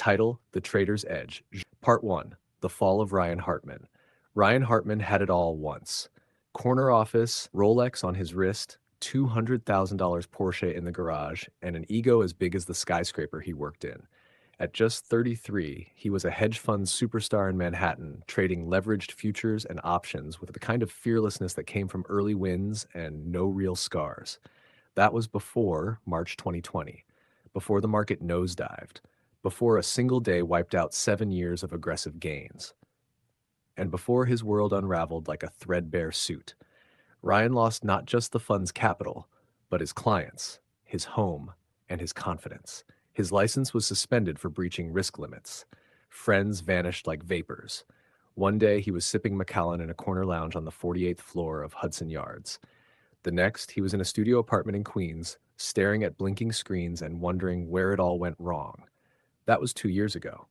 Title: The Trader's Edge. Part 1: The Fall of Ryan Hartman. Ryan Hartman had it all once. Corner office, Rolex on his wrist, $200,000 Porsche in the garage, and an ego as big as the skyscraper he worked in. At just 33, he was a hedge fund superstar in Manhattan, trading leveraged futures and options with the kind of fearlessness that came from early wins and no real scars. That was before March 2020, before the market nosedived, before a single day wiped out 7 years of aggressive gains, and before his world unraveled like a threadbare suit. Ryan lost not just the fund's capital, but his clients, his home, and his confidence. His license was suspended for breaching risk limits. Friends vanished like vapors. One day he was sipping Macallan in a corner lounge on the 48th floor of Hudson Yards. The next, he was in a studio apartment in Queens, staring at blinking screens and wondering where it all went wrong. That was 2 years ago.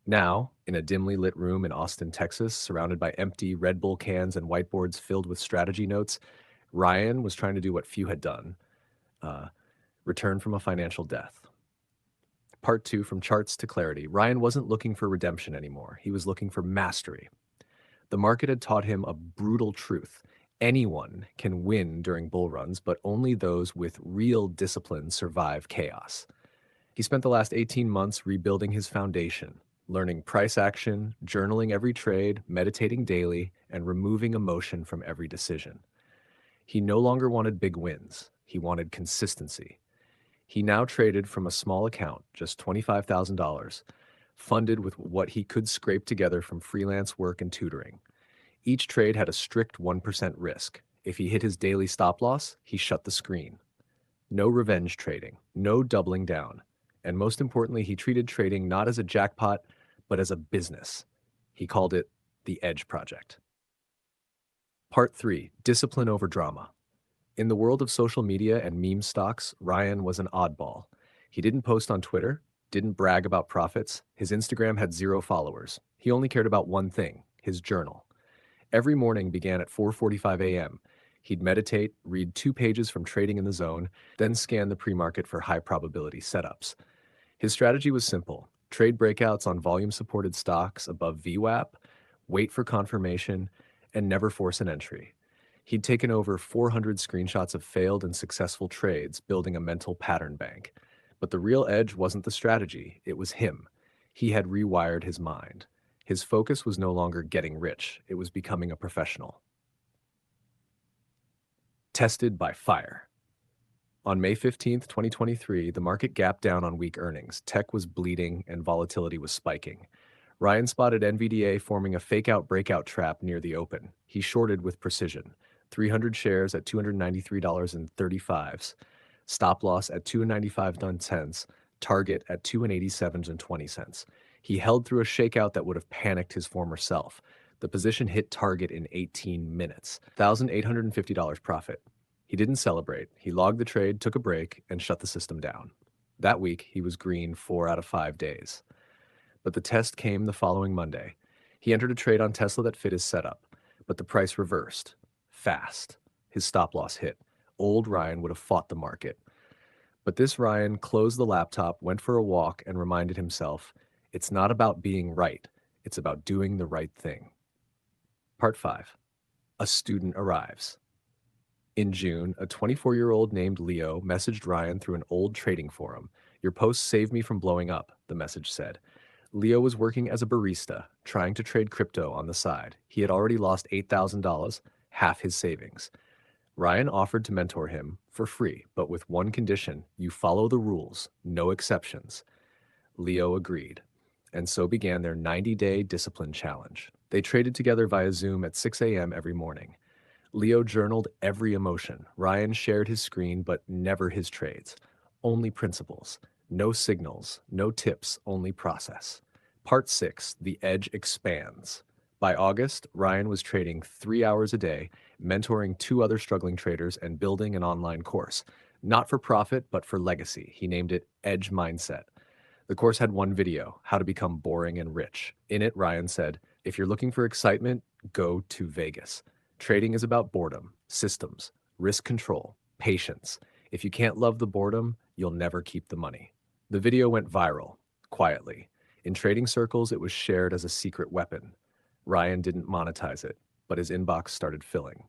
Now, in a dimly lit room in Austin, Texas, surrounded by empty Red Bull cans and whiteboards filled with strategy notes, Ryan was trying to do what few had done, return from a financial death. Part 2: From Charts to Clarity. Ryan wasn't looking for redemption anymore. He was looking for mastery. The market had taught him a brutal truth. Anyone can win during bull runs, but only those with real discipline survive chaos. He spent the last 18 months rebuilding his foundation, learning price action, journaling every trade, meditating daily, and removing emotion from every decision. He no longer wanted big wins. He wanted consistency. He now traded from a small account, just $25,000, funded with what he could scrape together from freelance work and tutoring. Each trade had a strict 1% risk. If he hit his daily stop loss, he shut the screen. No revenge trading, no doubling down. And most importantly, he treated trading not as a jackpot, but as a business. He called it the Edge Project. Part 3: Discipline over Drama. In the world of social media and meme stocks, Ryan was an oddball. He didn't post on Twitter, didn't brag about profits. His Instagram had 0 followers. He only cared about one thing: his journal. Every morning began at 4:45 a.m. He'd meditate, read 2 pages from Trading in the Zone, then scan the pre-market for high-probability setups. His strategy was simple: trade breakouts on volume-supported stocks above VWAP, wait for confirmation, and never force an entry. He'd taken over 400 screenshots of failed and successful trades, building a mental pattern bank. But the real edge wasn't the strategy, it was him. He had rewired his mind. His focus was no longer getting rich, it was becoming a professional. Tested by fire. On May 15th, 2023, the market gapped down on weak earnings. Tech was bleeding and volatility was spiking. Ryan spotted NVDA forming a fake-out breakout trap near the open. He shorted with precision. 300 shares at $293.35, stop loss at $295.10, target at $287.20. He held through a shakeout that would have panicked his former self. The position hit target in 18 minutes. $1,850 profit. He didn't celebrate. He logged the trade, took a break, and shut the system down. That week, he was green 4 out of 5 days. But the test came the following Monday. He entered a trade on Tesla that fit his setup, but the price reversed. Fast. His stop loss hit. Old Ryan would have fought the market. But this Ryan closed the laptop, went for a walk, and reminded himself, it's not about being right, it's about doing the right thing. Part 5. A student arrives. In June, a 24-year-old named Leo messaged Ryan through an old trading forum. Your posts saved me from blowing up, the message said. Leo was working as a barista, trying to trade crypto on the side. He had already lost $8,000, half his savings. Ryan offered to mentor him for free, but with one condition: you follow the rules, no exceptions. Leo agreed, and so began their 90-day discipline challenge. They traded together via Zoom at 6 a.m. every morning. Leo journaled every emotion. Ryan shared his screen, but never his trades. Only principles. No signals, no tips, only process. Part 6: The Edge Expands. By August, Ryan was trading 3 hours a day, mentoring 2 other struggling traders, and building an online course. Not for profit, but for legacy. He named it Edge Mindset. The course had one video: how to become boring and rich. In it, Ryan said, if you're looking for excitement, go to Vegas. Trading is about boredom, systems, risk control, patience. If you can't love the boredom, you'll never keep the money. The video went viral. quietly. In trading circles, it was shared as a secret weapon. Ryan didn't monetize it, but his inbox started filling.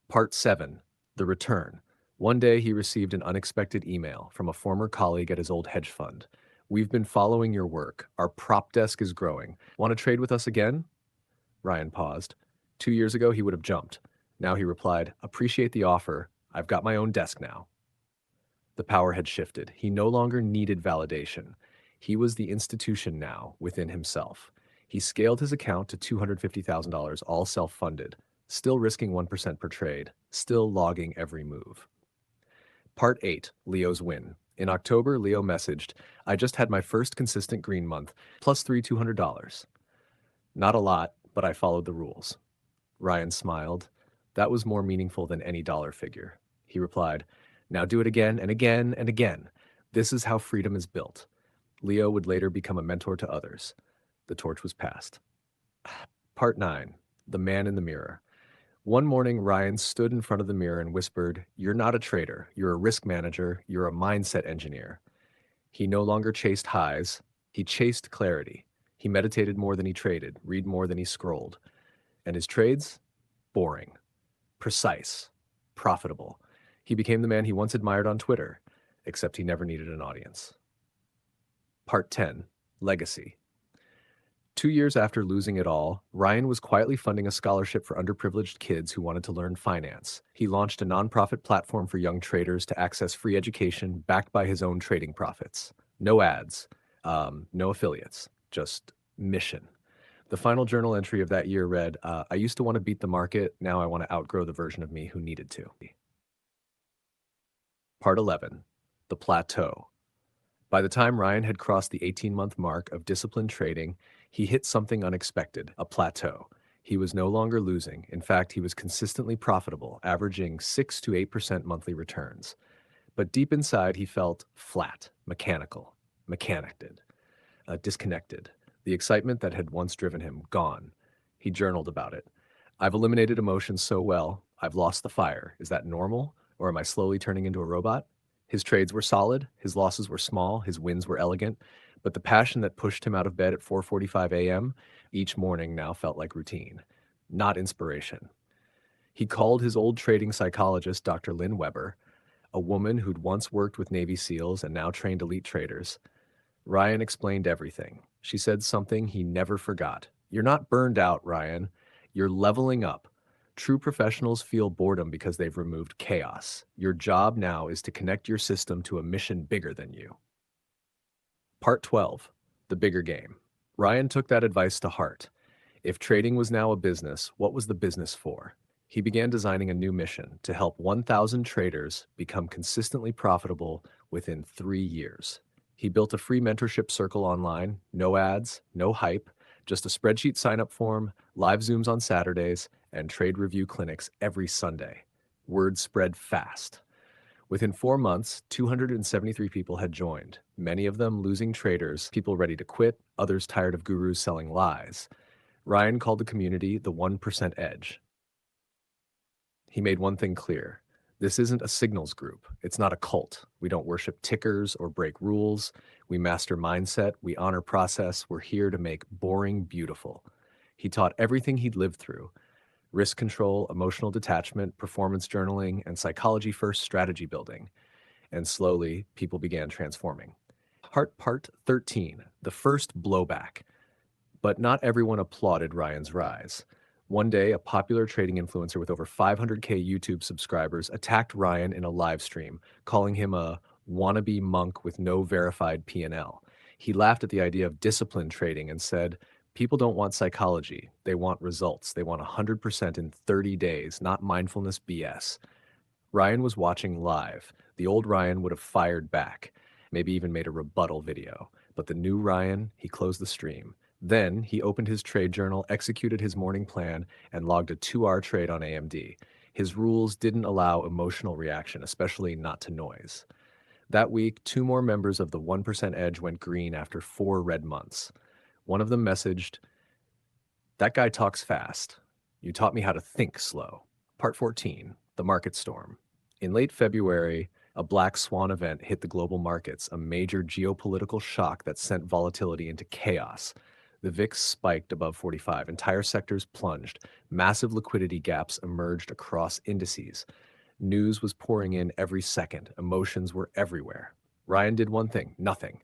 Part 7. The Return. One day he received an unexpected email from a former colleague at his old hedge fund. "We've been following your work. Our prop desk is growing. Want to trade with us again?" Ryan paused. 2 years ago, he would have jumped. Now he replied, "Appreciate the offer. I've got my own desk now." The power had shifted. He no longer needed validation. He was the institution now within himself. He scaled his account to $250,000, all self-funded, still risking 1% per trade, still logging every move. Part 8. Leo's Win. In October, Leo messaged, "I just had my first consistent green month, plus three $200. Not a lot, but I followed the rules." Ryan smiled. That was more meaningful than any dollar figure. He replied, "Now do it again and again and again. This is how freedom is built." Leo would later become a mentor to others. The torch was passed. Part 9. The Man in the Mirror. One morning, Ryan stood in front of the mirror and whispered, "You're not a trader. You're a risk manager. You're a mindset engineer." He no longer chased highs. He chased clarity. He meditated more than he traded, read more than he scrolled. And his trades? Boring, precise, profitable. He became the man he once admired on Twitter, except he never needed an audience. Part 10. Legacy. 2 years after losing it all, Ryan was quietly funding a scholarship for underprivileged kids who wanted to learn finance. He launched a nonprofit platform for young traders to access free education backed by his own trading profits. No ads, no affiliates, just mission. The final journal entry of that year read, "I used to want to beat the market. Now I want to outgrow the version of me who needed to." Part 11. The Plateau. By the time Ryan had crossed the 18-month mark of disciplined trading, he hit something unexpected, a plateau. He was no longer losing. In fact, he was consistently profitable, averaging 6 to 8% monthly returns. But deep inside, he felt flat, mechanical, disconnected. The excitement that had once driven him, gone. He journaled about it. "I've eliminated emotions so well, I've lost the fire. Is that normal? Or am I slowly turning into a robot?" His trades were solid, his losses were small, his wins were elegant, but the passion that pushed him out of bed at 4:45 a.m. each morning now felt like routine, not inspiration. He called his old trading psychologist, Dr. Lynn Weber, a woman who'd once worked with Navy SEALs and now trained elite traders. Ryan explained everything. She said something he never forgot. "You're not burned out, Ryan. You're leveling up. True professionals feel boredom because they've removed chaos. Your job now is to connect your system to a mission bigger than you." Part 12. The Bigger Game. Ryan took that advice to heart. If trading was now a business, what was the business for? He began designing a new mission to help 1,000 traders become consistently profitable within 3 years. He built a free mentorship circle online, no ads, no hype, just a spreadsheet sign-up form, live Zooms on Saturdays, and trade review clinics every Sunday. Word spread fast. Within 4 months, 273 people had joined, many of them losing traders, people ready to quit, others tired of gurus selling lies. Ryan called the community the 1% Edge. He made one thing clear. This isn't a signals group. It's not a cult. We don't worship tickers or break rules. We master mindset. We honor process. We're here to make boring beautiful. He taught everything he'd lived through: risk control, emotional detachment, performance journaling, and psychology-first strategy building. And slowly, people began transforming. Part 13, the first blowback. But not everyone applauded Ryan's rise. One day, a popular trading influencer with over 500K YouTube subscribers attacked Ryan in a live stream, calling him a wannabe monk with no verified P&L. He laughed at the idea of disciplined trading and said, "People don't want psychology. They want results. They want 100% in 30 days, not mindfulness BS." Ryan was watching live. The old Ryan would have fired back, maybe even made a rebuttal video. But the new Ryan, he closed the stream. Then he opened his trade journal, executed his morning plan, and logged a 2-hour trade on AMD. His rules didn't allow emotional reaction, especially not to noise. That week, 2 more members of the 1% Edge went green after 4 red months. One of them messaged, "That guy talks fast. You taught me how to think slow." Part 14, the market storm. In late February, A black swan event hit the global markets, a major geopolitical shock that sent volatility into chaos. The VIX spiked above 45, entire sectors plunged, massive liquidity gaps emerged across indices. News was pouring in every second, emotions were everywhere. Ryan did one thing, nothing.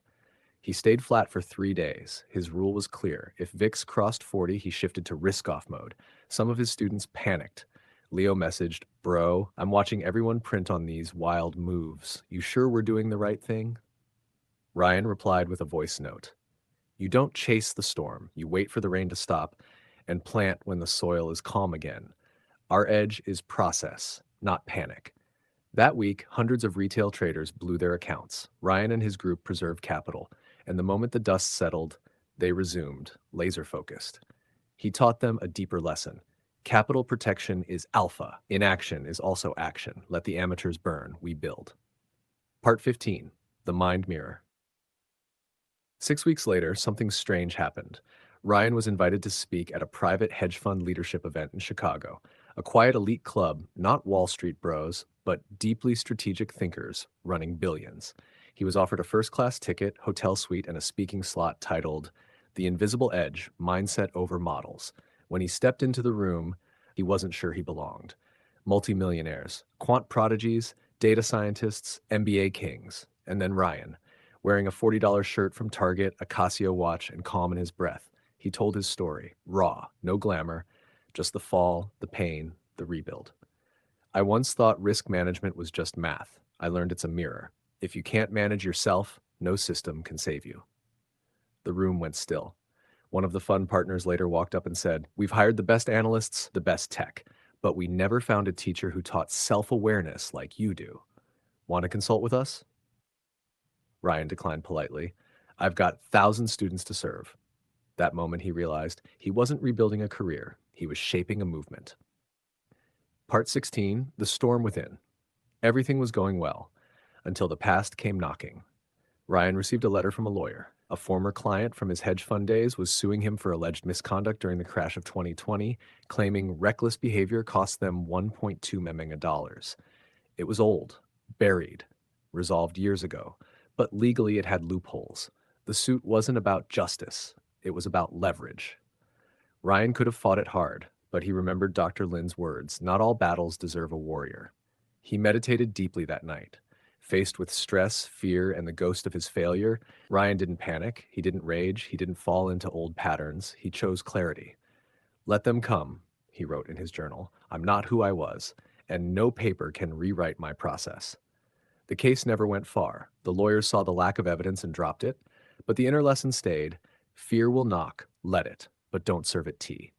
He stayed flat for 3 days. His rule was clear. If VIX crossed 40, he shifted to risk-off mode. Some of his students panicked. Leo messaged, "Bro, I'm watching everyone print on these wild moves. You sure we're doing the right thing?" Ryan replied with a voice note. "You don't chase the storm. You wait for the rain to stop and plant when the soil is calm again. Our edge is process, not panic." That week, hundreds of retail traders blew their accounts. Ryan and his group preserved capital, and the moment the dust settled, they resumed, laser-focused. He taught them a deeper lesson. Capital protection is alpha. Inaction is also action. Let the amateurs burn. We build. Part 15. The Mind Mirror. 6 weeks later, something strange happened. Ryan was invited to speak at a private hedge fund leadership event in Chicago, a quiet elite club, not Wall Street bros, but deeply strategic thinkers running billions. He was offered a first-class ticket, hotel suite, and a speaking slot titled The Invisible Edge, Mindset Over Models. When he stepped into the room, he wasn't sure he belonged. Multimillionaires, quant prodigies, data scientists, MBA kings, and then Ryan, wearing a $40 shirt from Target, a Casio watch, and calm in his breath. He told his story, raw, no glamour, just the fall, the pain, the rebuild. "I once thought risk management was just math. I learned it's a mirror. If you can't manage yourself, no system can save you." The room went still. One of the fund partners later walked up and said, "We've hired the best analysts, the best tech, but we never found a teacher who taught self-awareness like you do. Want to consult with us?" Ryan declined politely. "I've got thousands students to serve." That moment he realized he wasn't rebuilding a career, he was shaping a movement. Part 16, The Storm Within. Everything was going well, until the past came knocking. Ryan received a letter from a lawyer. A former client from his hedge fund days was suing him for alleged misconduct during the crash of 2020, claiming reckless behavior cost them $1.2 million. It was old, buried, resolved years ago, but legally it had loopholes. The suit wasn't about justice, it was about leverage. Ryan could have fought it hard, but he remembered Dr. Lin's words, "Not all battles deserve a warrior." He meditated deeply that night. Faced with stress, fear, and the ghost of his failure, Ryan didn't panic, he didn't rage, he didn't fall into old patterns, he chose clarity. "Let them come," he wrote in his journal. "I'm not who I was, and no paper can rewrite my process." The case never went far. The lawyers saw the lack of evidence and dropped it, but the inner lesson stayed. Fear will knock, let it, but don't serve it tea.